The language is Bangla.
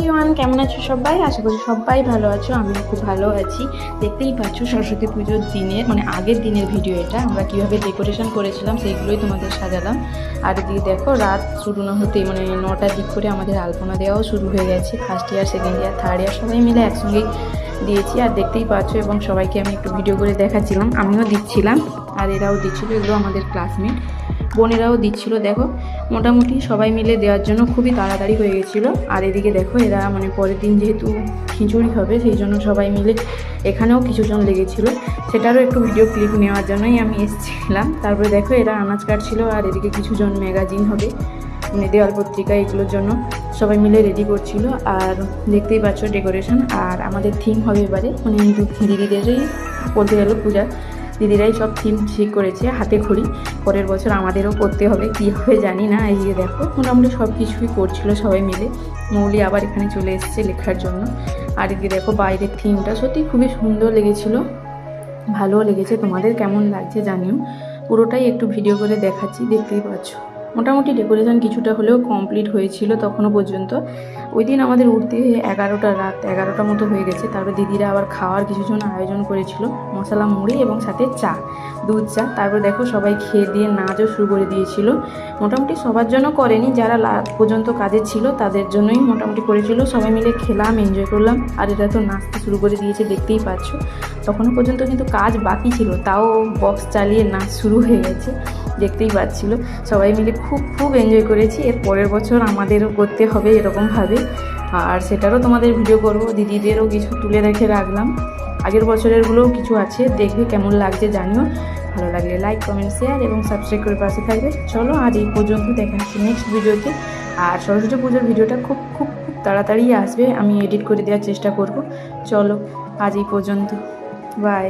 এভরিওয়ান, কেমন আছো সবাই? আশা করি সবাই ভালো আছো। আমিও খুব ভালো আছি। দেখতেই পাচ্ছ সরস্বতী পুজোর দিনের আগের দিনের ভিডিও এটা। আমরা কীভাবে ডেকোরেশন করেছিলাম সেইগুলোই তোমাদের সাজালাম। আর এদিকে দেখো রাত শুরু না হতে 9টার দিক করে আমাদের আলপনা দেওয়াও শুরু হয়ে গেছে। First year, second year, third year সবাই মিলে একসঙ্গেই দিয়েছি। আর দেখতেই পাচ্ছ এবং সবাইকে আমি একটু ভিডিও করে দেখাচ্ছিলাম, আমিও দিচ্ছিলাম আর এরাও দিচ্ছিলো। এগুলো আমাদের ক্লাসমেট, বোনেরাও দিচ্ছিল। দেখো মোটামুটি সবাই মিলে দেওয়ার জন্য খুবই তাড়াতাড়ি হয়ে গেছিলো। আর এদিকে দেখো এরা পরের দিন যেহেতু খিচুড়ি হবে সেই জন্য সবাই মিলে এখানেও কিছুজন লেগেছিলো, সেটারও একটু ভিডিও ক্লিপ নেওয়ার জন্যই আমি এসেছিলাম। তারপরে দেখো এরা আনাজ কাটছিল আর এদিকে কিছুজন ম্যাগাজিন হবে দেওয়াল পত্রিকা, এগুলোর জন্য সবাই মিলে রেডি করছিল। আর দেখতেই পাচ্ছ ডেকোরেশন। আর আমাদের থিম হবে এবারে দিদিদেরই বলতে গেল পূজা দিদিরাই সব থিম ঠিক করেছে হাতে খড়ি। পরের বছর আমাদেরও করতে হবে, কী হবে জানি না। এই যে দেখো মোটামুটি সব কিছুই করছিল সবাই মিলে। মৌলি আবার এখানে চলে এসেছে লেখার জন্য। আর এদিকে দেখো বাইরের থিমটা সত্যি খুবই সুন্দর লেগেছিল, ভালোও লেগেছে। তোমাদের কেমন লাগছে জানিও। পুরোটাই একটু ভিডিও করে দেখাচ্ছি, দেখতেই পাচ্ছ। মোটামুটি ডেকোরেশন কিছুটা হলেও কমপ্লিট হয়েছিল তখনও পর্যন্ত। ওই দিন আমাদের উঠতে রাত 11টা মতো হয়ে গেছে। তারপর দিদিরা আবার খাওয়ার কিছুজন আয়োজন করেছিল, মশলা মুড়ি এবং সাথে চা, দুধ চা। তারপর দেখো সবাই খেয়ে দিয়ে নাচও শুরু করে দিয়েছিল। মোটামুটি সবার জন্য করেনি, যারা লাস্ট পর্যন্ত কাজে ছিল তাদের জন্যই মোটামুটি করেছিল। সবাই মিলে খেলাম, এনজয় করলাম। আর এটা তো নাচতে শুরু করে দিয়েছে, দেখতেই পাচ্ছ। তখনও পর্যন্ত কিন্তু কাজ বাকি ছিল, তাও বক্স চালিয়ে নাচ শুরু হয়ে গেছে, দেখতেই পাচ্ছিল। সবাই মিলে খুব এনজয় করেছি। এর পরের বছর আমাদেরও করতে হবে এরকমভাবে, আর সেটারও তোমাদের ভিডিও করব। দিদিদেরও কিছু তুলে রেখে রাখলাম, আগের বছরেরগুলোও কিছু আছে, দেখবে কেমন লাগছে জানিও। ভালো লাগলে লাইক, কমেন্ট, শেয়ার এবং সাবস্ক্রাইব করে পাশে থাকবে। চলো আজ এই পর্যন্ত, দেখা হচ্ছে নেক্সট ভিডিওতে। আর সরস্বতী পুজোর ভিডিওটা খুব তাড়াতাড়ি আসবে, আমি এডিট করে দেওয়ার চেষ্টা করব। চলো আজ এই পর্যন্ত, বাই।